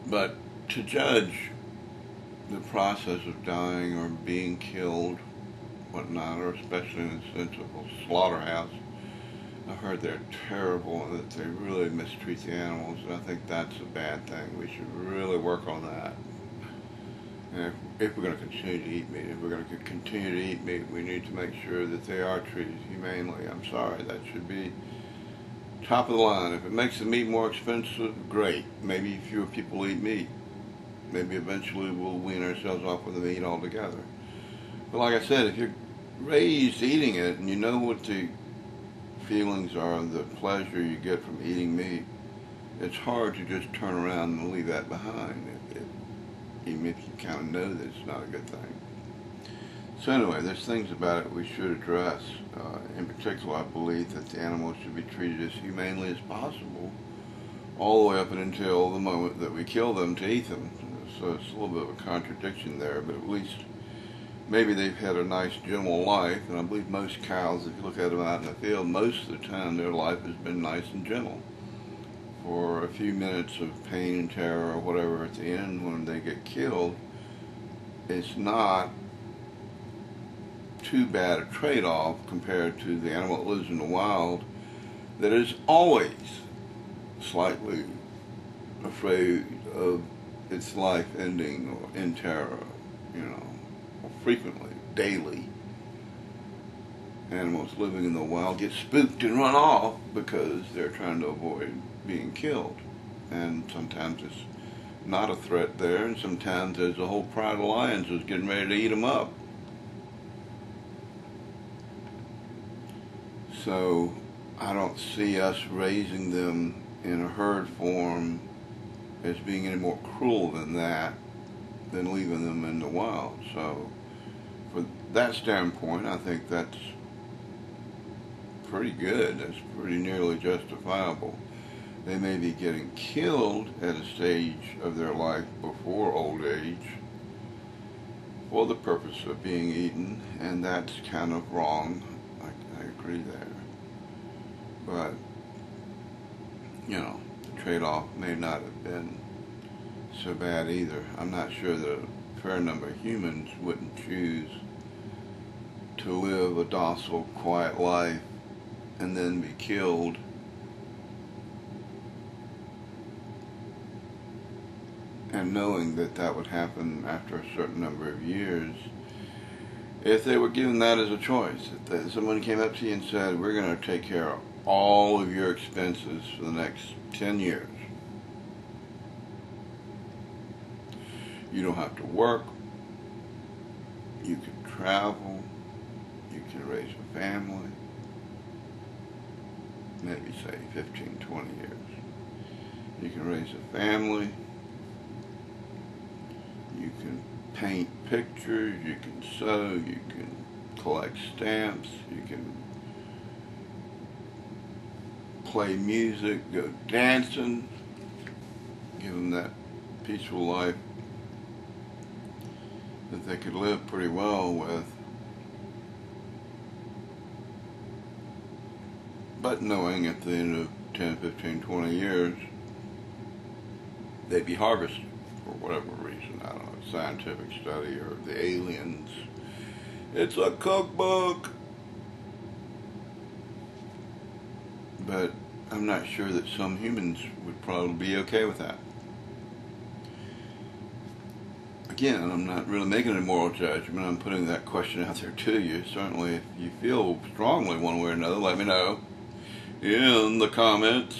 But to judge the process of dying or being killed, whatnot, or especially in the sense of a slaughterhouse, I've heard they're terrible and that they really mistreat the animals, and I think that's a bad thing. We should really work on that. And if we're going to continue to eat meat, if we're going to continue to eat meat, we need to make sure that they are treated humanely. I'm sorry, that should be top of the line. If it makes the meat more expensive, great. Maybe fewer people eat meat. Maybe eventually we'll wean ourselves off of the meat altogether. But like I said, if you're raised eating it and you know what the feelings are, the pleasure you get from eating meat, it's hard to just turn around and leave that behind, even if you kind of know that it's not a good thing. So anyway, there's things about it we should address. In particular, I believe that the animals should be treated as humanely as possible, all the way up until the moment that we kill them to eat them. So it's a little bit of a contradiction there, but at least maybe they've had a nice, gentle life. And I believe most cows, if you look at them out in the field, most of the time their life has been nice and gentle. For a few minutes of pain and terror or whatever at the end when they get killed, it's not too bad a trade-off compared to the animal that lives in the wild that is always slightly afraid of its life ending or in terror, or frequently, daily. Animals living in the wild get spooked and run off because they're trying to avoid being killed. And sometimes it's not a threat there, and sometimes there's a whole pride of lions that's getting ready to eat them up. So I don't see us raising them in a herd form as being any more cruel than that, than leaving them in the wild. So for that standpoint, I think that's pretty good. That's pretty nearly justifiable. They may be getting killed at a stage of their life before old age for the purpose of being eaten, and that's kind of wrong. I agree there. But, the trade-off may not have been so bad either. I'm not sure that a fair number of humans wouldn't choose to live a docile, quiet life and then be killed and knowing that that would happen after a certain number of years if they were given that as a choice. If someone came up to you and said, we're going to take care of all of your expenses for the next 10 years. You don't have to work. You can travel. You can raise a family. Maybe say 15, 20 years. You can raise a family. You can paint pictures. You can sew. You can collect stamps. You can play music, go dancing, give them that peaceful life that they could live pretty well with, but knowing at the end of 10, 15, 20 years, they'd be harvested for whatever reason. I don't know, scientific study or the aliens. It's a cookbook. But I'm not sure that some humans would probably be okay with that. Again, I'm not really making a moral judgment. I'm putting that question out there to you. Certainly, if you feel strongly one way or another, let me know in the comments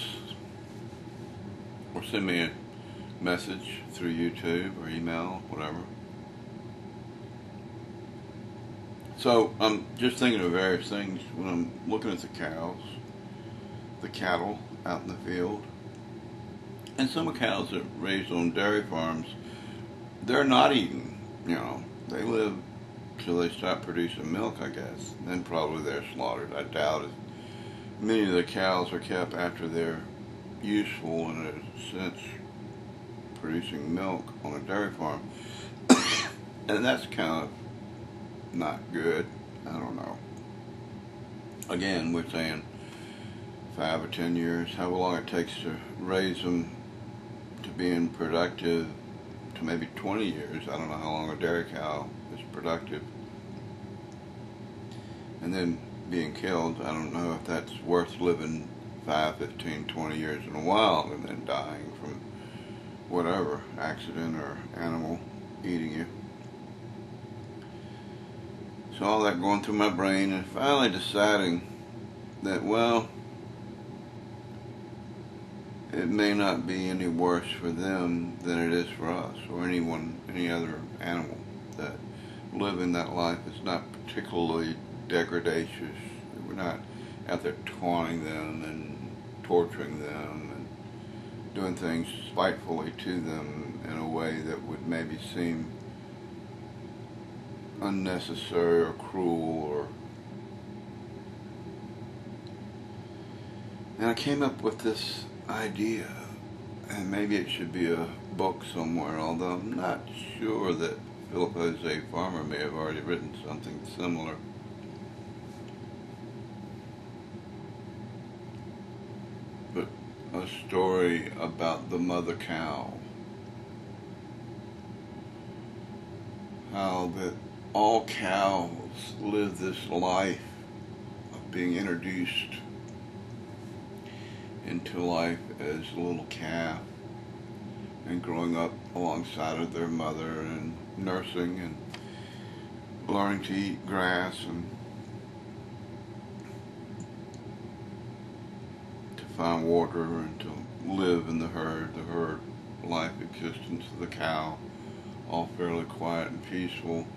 or send me a message through YouTube or email, whatever. So I'm just thinking of various things when I'm looking at the cows, the cattle out in the field, and some cows that are raised on dairy farms, they're not eaten. They live till they stop producing milk, I guess. Then probably they're slaughtered. I doubt it. Many of the cows are kept after they're useful in a sense, producing milk on a dairy farm, and that's kind of not good. I don't know. Again, we're saying 5 or 10 years, however long it takes to raise them to being productive to maybe 20 years. I don't know how long a dairy cow is productive. And then being killed, I don't know if that's worth living 5, 15, 20 years in a while and then dying from whatever, accident or animal eating you. So all that going through my brain and finally deciding that, well, it may not be any worse for them than it is for us or any other animal. That living that life is not particularly degradatious. We're not out there taunting them and torturing them and doing things spitefully to them in a way that would maybe seem unnecessary or cruel or... And I came up with this idea, and maybe it should be a book somewhere, although I'm not sure that Philip Jose Farmer may have already written something similar. But a story about the mother cow. How that all cows live this life of being introduced into life as a little calf and growing up alongside of their mother and nursing and learning to eat grass and to find water and to live in the herd life existence of the cow, all fairly quiet and peaceful,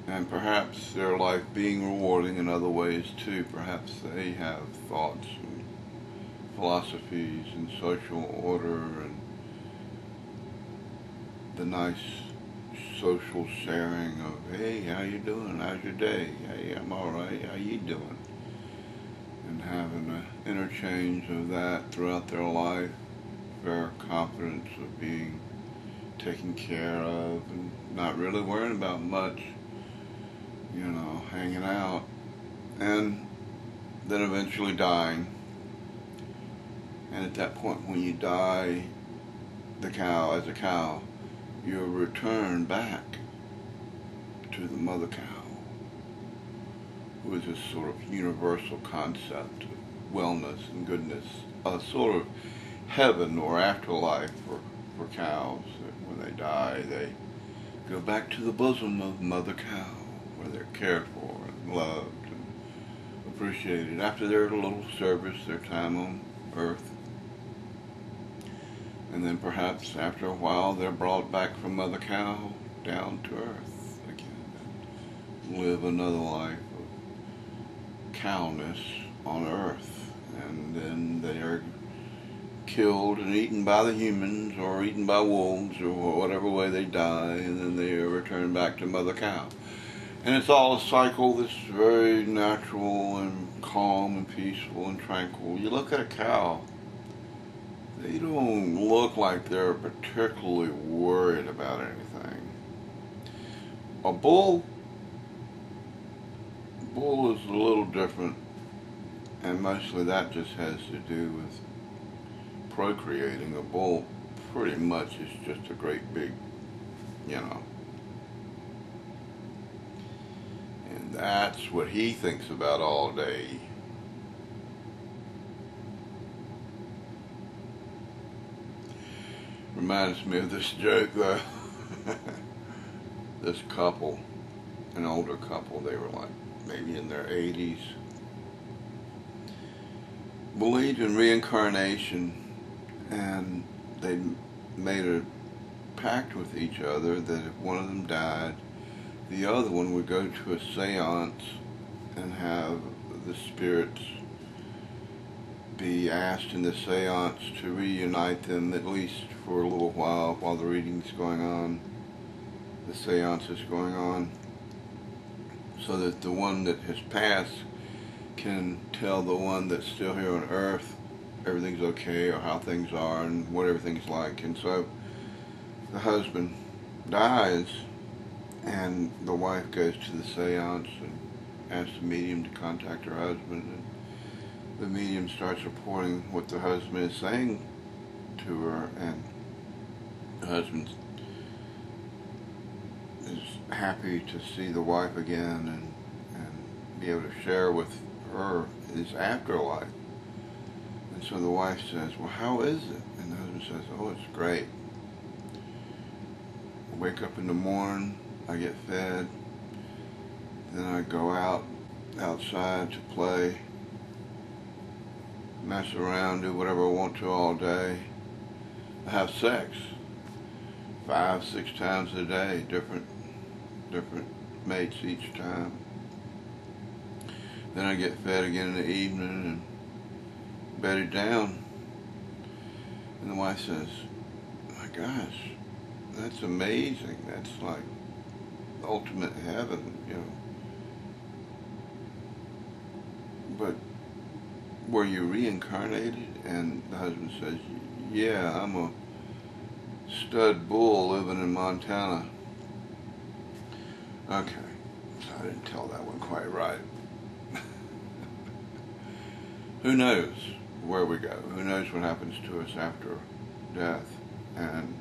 and perhaps their life being rewarding in other ways too. Perhaps they have thoughts and philosophies and social order and the nice social sharing of, hey, how you doing? How's your day? Hey, I'm all right. How you doing? And having an interchange of that throughout their life, fair confidence of being taken care of and not really worrying about much, hanging out, and then eventually dying. And at that point, when you die, as a cow, you're returned back to the mother cow, who is this sort of universal concept of wellness and goodness, a sort of heaven or afterlife for cows. That when they die, they go back to the bosom of mother cow, where they're cared for and loved and appreciated after their little service, their time on earth. And then perhaps after a while they're brought back from mother cow down to earth again and live another life of cowness on earth. And then they are killed and eaten by the humans or eaten by wolves or whatever way they die, and then they are returned back to mother cow. And it's all a cycle that's very natural and calm and peaceful and tranquil. You look at a cow, they don't look like they're particularly worried about anything. A bull is a little different, and mostly that just has to do with procreating. A bull pretty much is just a great big, and that's what he thinks about all day. Reminds me of this joke though. This couple, an older couple, they were like maybe in their 80s, believed in reincarnation, and they made a pact with each other that if one of them died, the other one would go to a seance and have the spirits be asked in the seance to reunite them, at least for a little while the reading's going on, the seance is going on, so that the one that has passed can tell the one that's still here on earth everything's okay, or how things are and what everything's like. And so the husband dies and the wife goes to the seance and asks the medium to contact her husband, and the medium starts reporting what the husband is saying to her, and husband is happy to see the wife again and be able to share with her his afterlife. And so the wife says, well, how is it? And the husband says, oh, it's great. I wake up in the morning, I get fed, then I go outside to play, mess around, do whatever I want to all day. I have sex 5, 6 times a day, different mates each time. Then I get fed again in the evening and bedded down. And the wife says, my gosh, that's amazing. That's like ultimate heaven, you know. But were you reincarnated? And the husband says, yeah, I'm a stud bull living in Montana. Okay, so I didn't tell that one quite right. Who knows where we go? Who knows what happens to us after death? And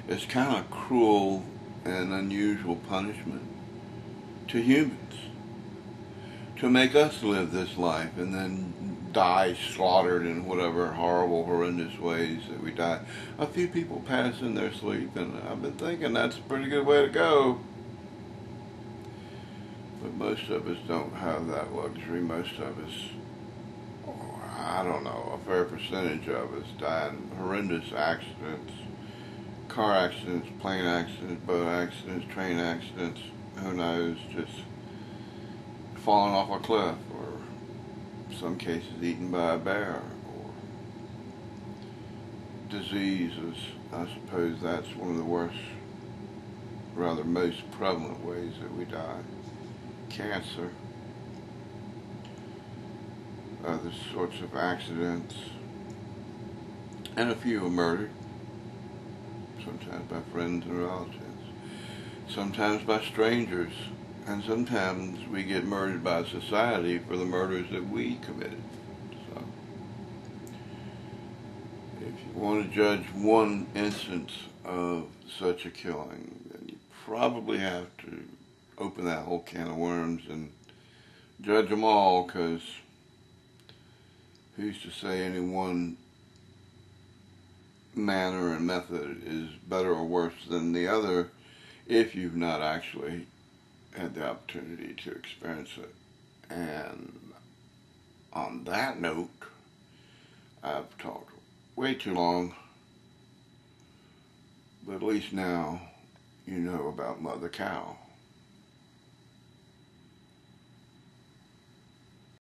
it's kind of cruel and unusual punishment to humans to make us live this life and then die slaughtered in whatever horrible, horrendous ways that we die. A few people pass in their sleep, and I've been thinking that's a pretty good way to go. But most of us don't have that luxury. Most of us, I don't know, a fair percentage of us die in horrendous accidents. Car accidents, plane accidents, boat accidents, train accidents, who knows, just falling off a cliff, or in some cases eaten by a bear, or diseases. I suppose that's one of the worst, rather most prevalent ways that we die. Cancer, other sorts of accidents, and a few are murdered, sometimes by friends and relatives, sometimes by strangers, and sometimes we get murdered by society for the murders that we committed. So, if you want to judge one instance of such a killing, then you probably have to open that whole can of worms and judge them all, because who's to say any one manner and method is better or worse than the other if you've not actually had the opportunity to experience it. And on that note, I've talked way too long, but at least now you know about Mother Cow.